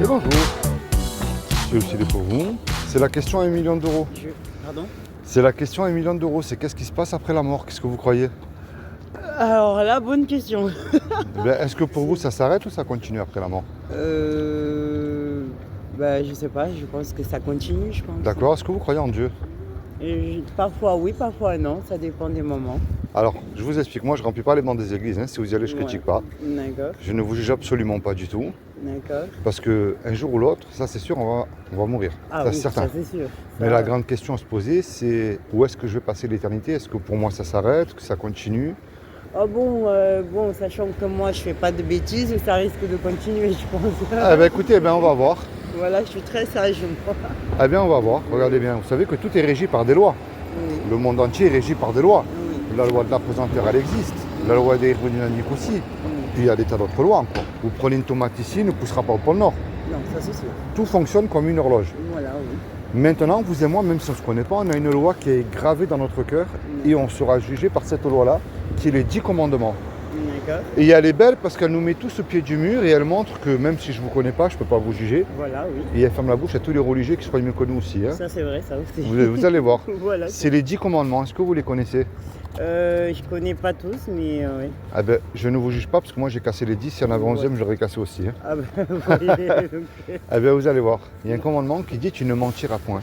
Et bonjour, c'est aussi pour vous. C'est la question à 1 million d'euros. Pardon? C'est la question à 1 million d'euros, c'est qu'est-ce qui se passe après la mort? Qu'est-ce que vous croyez? Alors là, bonne question. Est-ce que pour vous ça s'arrête ou ça continue après la mort? Je sais pas, je pense que ça continue, je pense. D'accord, est-ce que vous croyez en Dieu? Parfois oui, parfois non, ça dépend des moments. Alors, je vous explique, moi je ne remplis pas les bancs des églises, hein. Si vous y allez, je ne critique pas. D'accord, Je ne vous juge absolument pas du tout. d'accord. Parce qu'un jour ou l'autre, ça c'est sûr, on va mourir. Ah Ça oui, c'est certain. ça c'est sûr. Mais la grande question à se poser, c'est où est-ce que je vais passer l'éternité? Est-ce que pour moi ça s'arrête, que ça continue? Ah bon, sachant que moi je fais pas de bêtises, ça risque de continuer, je pense. Eh bien écoutez, on va voir. Voilà, je suis très sage, moi. Eh bien on va voir, regardez bien. Vous savez que tout est régi par des lois. Oui, Le monde entier est régi par des lois. oui, La loi de la pesanteur, elle existe. La loi d'aérodynamique aussi. oui. Puis il y a des tas d'autres lois encore. Vous prenez une tomate ici, elle ne poussera pas au pôle Nord. Non, ça c'est sûr. Tout fonctionne comme une horloge. Voilà, oui. Maintenant, vous et moi, même si on ne se connaît pas, on a une loi qui est gravée dans notre cœur et on sera jugé par cette loi-là, qui est les 10 commandements. D'accord. Et elle est belle parce qu'elle nous met tous au pied du mur et elle montre que même si je ne vous connais pas, je ne peux pas vous juger. Voilà, oui. Et elle ferme la bouche à tous les religieux qui se croient mieux que nous aussi. Hein. Ça c'est vrai, ça aussi. Vous allez voir. Voilà. C'est les 10 commandements. Est-ce que vous les connaissez? Je connais pas tous, mais oui. Ah ben, je ne vous juge pas parce que moi j'ai cassé les 10. S'il y en avait 11e, je l'aurais cassé aussi. Hein. Ah ben, oui. Eh bien, vous allez voir. Il y a un commandement qui dit tu ne mentiras point.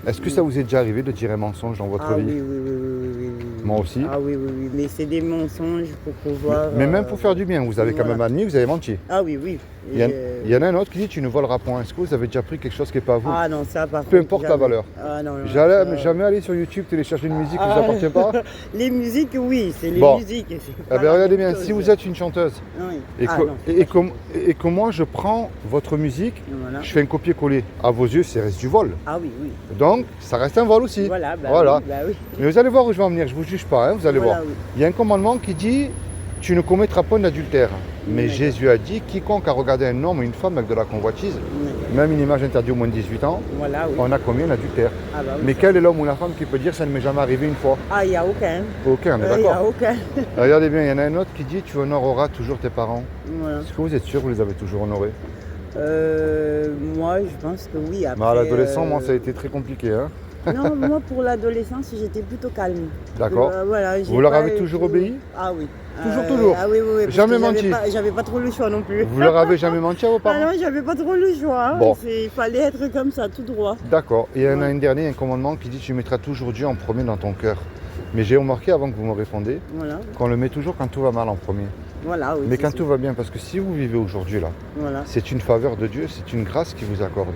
Est-ce que ça vous est déjà arrivé de dire un mensonge dans votre Ah vie? oui. Moi aussi. Ah oui, mais c'est des mensonges pour pouvoir. Mais même pour faire du bien, vous avez quand même admis que vous avez menti. Ah oui. Il y en a un autre qui dit tu ne voleras point. Est-ce que vous avez déjà pris quelque chose qui n'est pas à vous? Ah non, ça par Peu contre, importe la jamais. valeur. Ah non. Jamais aller sur YouTube télécharger une musique qui ne vous Ah. appartient pas. Les musiques, oui, c'est les Bon. musiques. c'est Eh pas bien, la regardez même bien, chose. si vous êtes une chanteuse Oui. et Ah que, non. et que moi je prends votre musique, Voilà. je fais un copier-coller. À vos yeux, c'est reste du vol. Ah oui. Donc, ça reste un vol aussi. Voilà. Oui. Mais vous allez voir où je vais en venir, je ne vous juge pas, hein, vous allez Voilà, voir. oui. Il y a un commandement qui dit tu ne commettras pas d'adultère. Mais D'accord. Jésus a dit quiconque a regardé un homme ou une femme avec de la convoitise, même une image interdite au moins de 18 ans, Voilà, oui. on a commis un adultère. Ah bah oui. Mais quel est l'homme ou la femme qui peut dire ça ne m'est jamais arrivé une fois? Ah, il n'y a aucun. Aucun, on est Il n'y a d'accord. aucun. Regardez bien, il y en a un autre qui dit tu honoreras toujours tes parents. Voilà. Est-ce que vous êtes sûr que vous les avez toujours honorés? Moi, je pense que oui. Après, À l'adolescent, moi, ça a été très compliqué. Hein. Non, moi pour l'adolescence, j'étais plutôt calme. D'accord. Voilà, Vous leur avez toujours obéi? Ah oui. Toujours. Ah oui. Parce Jamais que menti. J'avais pas trop le choix non plus. Vous leur avez jamais menti à vos Ah parents? non, j'avais pas trop le choix. Bon. Il fallait être comme ça, tout droit. D'accord. Et il y en a Ouais. un dernier, un commandement qui dit tu mettras toujours Dieu en premier dans ton cœur. Mais j'ai remarqué avant que vous me répondiez Voilà. qu'on le met toujours quand tout va mal en premier. Voilà, oui. Mais c'est quand sûr. tout va bien, parce que si vous vivez aujourd'hui là, Voilà. c'est une faveur de Dieu, c'est une grâce qu'il vous accorde.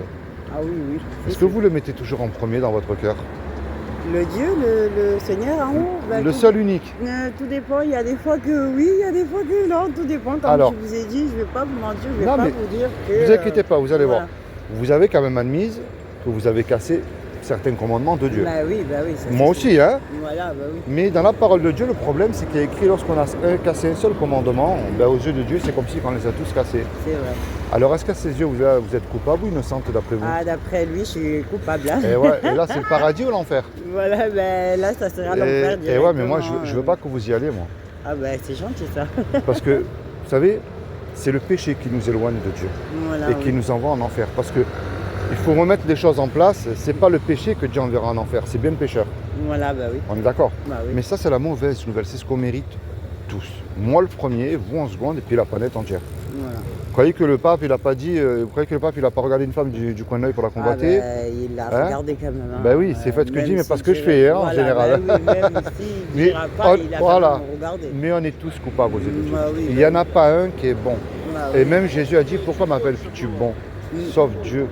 Ah oui. Est-ce que vous le mettez toujours en premier dans votre cœur? Le Dieu, le Seigneur en haut. Le seul unique. Tout dépend. Il y a des fois que oui, il y a des fois que non. Tout dépend. Comme Alors. je vous ai dit, je vais pas vous mentir, je vais Non, pas mais vous dire que. Ne vous inquiétez pas, vous allez voilà. voir. Vous avez quand même admise que vous avez cassé certains commandements de Dieu. Bah oui. Ça, Moi c'est aussi, sûr. hein. Voilà, bah oui. Mais dans la parole de Dieu, le problème, c'est qu'il y a écrit lorsqu'on a cassé un seul commandement, aux yeux de Dieu, c'est comme si on les a tous cassés. C'est vrai. Alors, est-ce qu'à ses yeux, vous êtes coupable ou innocente d'après vous? Ah, d'après lui, je suis coupable. Hein. Et là, c'est le paradis ou l'enfer? Voilà, ben là, ça sera l'enfer Et ouais, mais moi, directement, je veux pas que vous y alliez, moi. Ah ben, c'est gentil ça. Parce que, vous savez, c'est le péché qui nous éloigne de Dieu Voilà, et qui nous envoie en enfer. Parce que il faut remettre les choses en place. C'est pas le péché que Dieu enverra en enfer, c'est bien le pécheur. Voilà, bah oui. On est d'accord? Bah oui. Mais ça, c'est la mauvaise nouvelle. C'est ce qu'on mérite tous. Moi, le premier, vous en seconde, et puis la planète entière. Voilà. Vous croyez que le pape, il a pas dit, vous croyez que le pape, il a pas regardé une femme du coin de l'œil pour la Ah convoiter? ben, il l'a Hein? regardé quand même. Hein. Ben oui, c'est fait ce que je dis, mais si pas ce que je tu fais, veux- hein, en voilà, général. Ben oui, même s'il Mais dira pas, il a voilà. quand même regardé. Mais on est tous coupables aux yeux de Dieu. Bah oui, Il bah n'y en a pas un qui est bon. Bah Et oui. même Jésus a dit, pourquoi m'appelles-tu bon? Sauf Dieu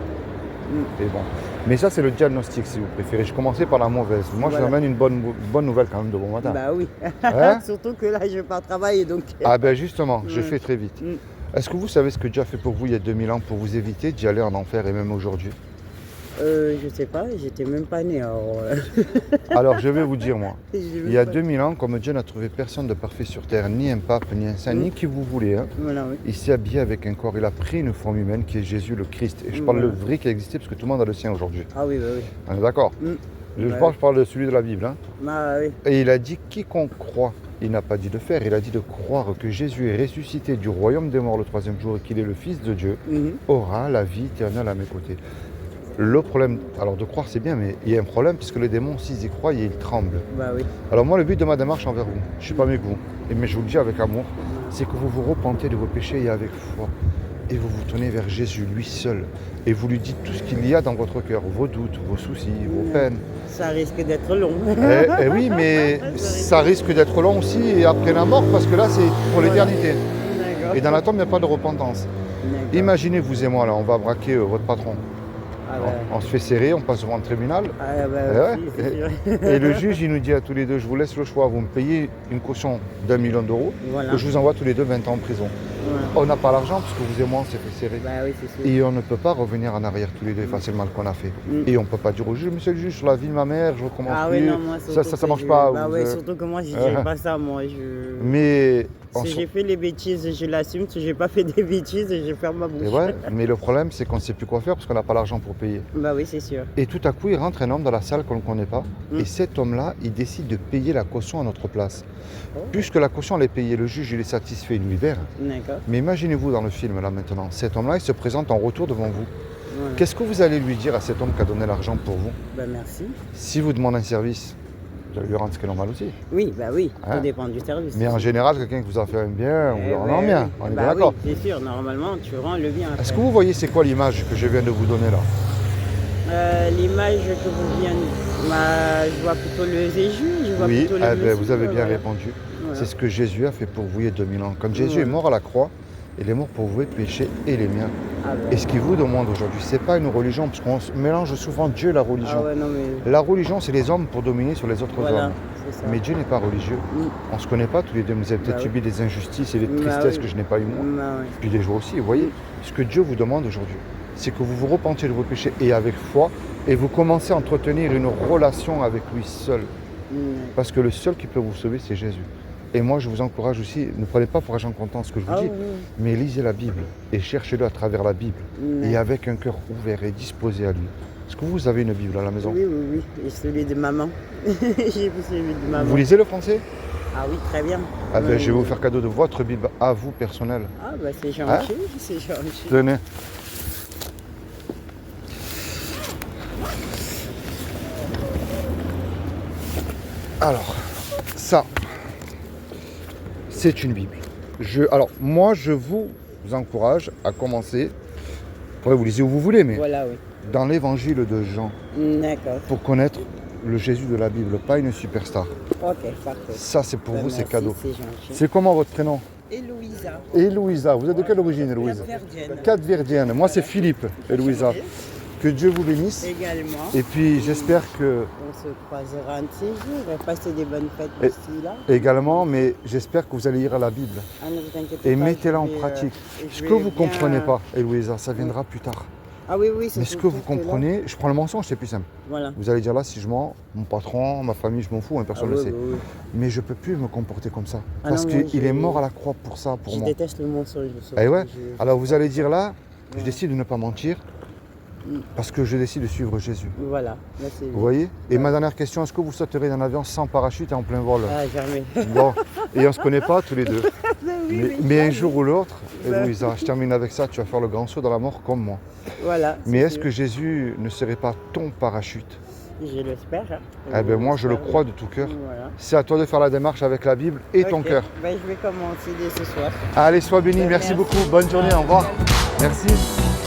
est bon. Mais ça, c'est le diagnostic, si vous préférez. Je commençais par la mauvaise. Moi, je Voilà. vous amène une bonne nouvelle quand même de bon matin. Bah oui. Hein? Surtout que là, je pars travailler, donc. Ah ben justement, je fais très vite. Mm. Est-ce que vous savez ce que Dieu a fait pour vous il y a 2000 ans pour vous éviter d'y aller en enfer et même aujourd'hui? Je sais pas, j'étais même pas née. Alors je vais vous dire moi. J'ai Il même y a pas- 2000 ans, comme Dieu n'a trouvé personne de parfait sur terre, ni un pape, ni un saint, ni qui vous voulez, hein, Voilà, oui. il s'est habillé avec un corps, il a pris une forme humaine qui est Jésus le Christ. Et je parle le vrai qui a existé parce que tout le monde a le sien aujourd'hui. Ah oui, bah oui. On est d'accord? Mm. Je Ouais. pense que je parle de celui de la Bible. Hein. Ah oui. Et il a dit quiconque croit il n'a pas dit de faire, il a dit de croire que Jésus est ressuscité du royaume des morts le troisième jour et qu'il est le Fils de Dieu, aura la vie éternelle à mes côtés. Le problème, alors de croire c'est bien, mais il y a un problème puisque les démons, s'ils y croient, ils tremblent. Bah oui. Alors moi, le but de ma démarche envers vous, je ne suis pas mieux que vous, mais je vous le dis avec amour, c'est que vous vous repentez de vos péchés et avec foi. Et vous vous tournez vers Jésus, lui seul. Et vous lui dites tout ce qu'il y a dans votre cœur, vos doutes, vos soucis, vos peines. Ça risque d'être long. Eh oui, mais ça risque d'être long aussi et après la mort, parce que là, c'est pour l'éternité. D'accord. Et dans la tombe, il n'y a pas de repentance. D'accord. Imaginez, vous et moi, là, on va braquer votre patron. Ah bah, On se fait serrer, on passe devant le tribunal. ah bah Eh ouais. oui, c'est sûr. Et le juge, il nous dit à tous les deux, je vous laisse le choix, vous me payez une caution d'1 million d'euros, Voilà. que je vous envoie tous les deux 20 ans en prison. Voilà. On n'a pas l'argent, parce que vous et moi, on s'est fait serrer. Bah oui, c'est sûr. Et on ne peut pas revenir en arrière tous les deux, effacer le mal qu'on a fait. Mm. Et on ne peut pas dire au juge, monsieur le juge, sur la vie de ma mère, je recommence Ah plus. oui, non, moi, ça surtout marche que pas. Bah vous, ouais, surtout que moi, je dirais pas ça, moi. Mais Si j'ai fait les bêtises, je l'assume. Si j'ai pas fait des bêtises, je ferme ma bouche. et ouais, mais le problème, c'est qu'on ne sait plus quoi faire parce qu'on n'a pas l'argent pour payer. Bah oui, c'est sûr. Et tout à coup, il rentre un homme dans la salle qu'on ne connaît pas. Mm. Et cet homme-là, il décide de payer la caution à notre place. Oh. Puisque la caution, elle est payée, le juge, il est satisfait, il nous libère. D'accord. Mais imaginez-vous dans le film, là, maintenant, cet homme-là, il se présente en retour devant vous. Voilà. Qu'est-ce que vous allez lui dire à cet homme qui a donné l'argent pour vous? Bah merci. Si vous demandez un service, vous allez lui rendre ce qui est normal aussi. Oui, bah oui, Hein? tout dépend du service. Mais en général, quelqu'un qui vous a fait un bien, on Eh vous le rend ouais, bien. oui. On est Bah bien d'accord. Oui, c'est sûr, normalement, tu rends le bien. Est-ce après. que vous voyez c'est quoi l'image que je viens de vous donner là? L'image que vous venez, je vois plutôt le Jésus, je vois Oui, plutôt le eh ben, Messie, vous avez bien voilà. répondu. Voilà. C'est ce que Jésus a fait pour vous il y a 2000 ans. Quand Jésus Ouais. est mort à la croix, il est mort pour vos péchés et les miens. Ah, bah. Et ce qu'il vous demande aujourd'hui, c'est pas une religion, parce qu'on mélange souvent Dieu et la religion. Ah ouais, non mais La religion, c'est les hommes pour dominer sur les autres voilà, hommes. c'est ça. Mais Dieu n'est pas religieux. Mm. On ne se connaît pas tous les deux. Vous avez peut-être Bah subi des injustices et des Bah tristesses oui. que je n'ai pas eu moi. Bah ouais. Puis des joies aussi. Vous voyez, ce que Dieu vous demande aujourd'hui, c'est que vous vous repentiez de vos péchés et avec foi, et vous commencez à entretenir une relation avec lui seul. Mm. Parce que le seul qui peut vous sauver, c'est Jésus. Et moi, je vous encourage aussi, ne prenez pas pour argent comptant ce que je vous Ah dis, oui, mais lisez la Bible et cherchez-le à travers la Bible. oui. Et avec un cœur ouvert et disposé à lui. Est-ce que vous avez une Bible à la maison? Oui, oui, oui. Et celui de maman. J'ai vu celui de maman. Vous lisez le français? Ah oui, très bien. Ah ben, Oui. je vais vous faire cadeau de votre Bible à vous personnelle. Ah bah c'est gentil, Hein? c'est gentil. Tenez. Alors, ça, c'est une Bible. Alors, moi, je vous encourage à commencer. Après, vous lisez où vous voulez, mais Voilà, oui. dans l'évangile de Jean, D'accord. pour connaître le Jésus de la Bible, pas une superstar. Ok, parfait. Ça, c'est pour Bah, vous, c'est merci, cadeau. C'est gentil. C'est comment votre prénom? Héloïsa. Héloïsa. Vous êtes de quelle origine, Héloïsa? Capverdienne. Capverdienne. Moi, c'est Philippe, Héloïsa. Que Dieu vous bénisse. Également. Et puis, j'espère que On se croisera un de ces jours. On va passer des bonnes fêtes Et- ici, là. également, mais j'espère que vous allez lire la Bible. Ah, ne vous inquiétez Et pas, mettez-la je en vais, pratique. je Ce vais que vous ne bien- comprenez pas, Héloïsa, ça viendra plus tard. Ah oui, oui, c'est Mais ce que surtout vous là- comprenez, je prends le mensonge, c'est plus simple. Voilà. Vous allez dire là, si je mens, mon patron, ma famille, je m'en fous, hein, personne Ah ne oui, le sait. oui, oui. Mais je ne peux plus me comporter comme ça. Ah parce non, moi, qu'il est mort à la croix pour ça, pour Je moi. déteste le mensonge. Eh ouais. Je- Alors vous allez dire là, je Ouais. décide de ne pas mentir Mm. parce que je décide de suivre Jésus. Voilà. Là, c'est... Vous voyez? Et Ouais. ma dernière question, est-ce que vous sauterez d'un avion sans parachute et en plein vol? Ah, jamais. Bon, et on ne se connaît pas tous les deux. Mais un jamais. jour ou l'autre, Ben. Héloïsa, je termine avec ça, tu vas faire le grand saut dans la mort comme moi. Voilà. Mais c'est est-ce sûr. que Jésus ne serait pas ton parachute? Je l'espère. Hein. Eh bien moi je le l'espère, crois de tout cœur. Voilà. C'est à toi de faire la démarche avec la Bible et ton Ok. cœur. Ben, je vais commencer dès ce soir. Allez, sois béni, merci Merci. beaucoup, bonne journée, au revoir. Merci.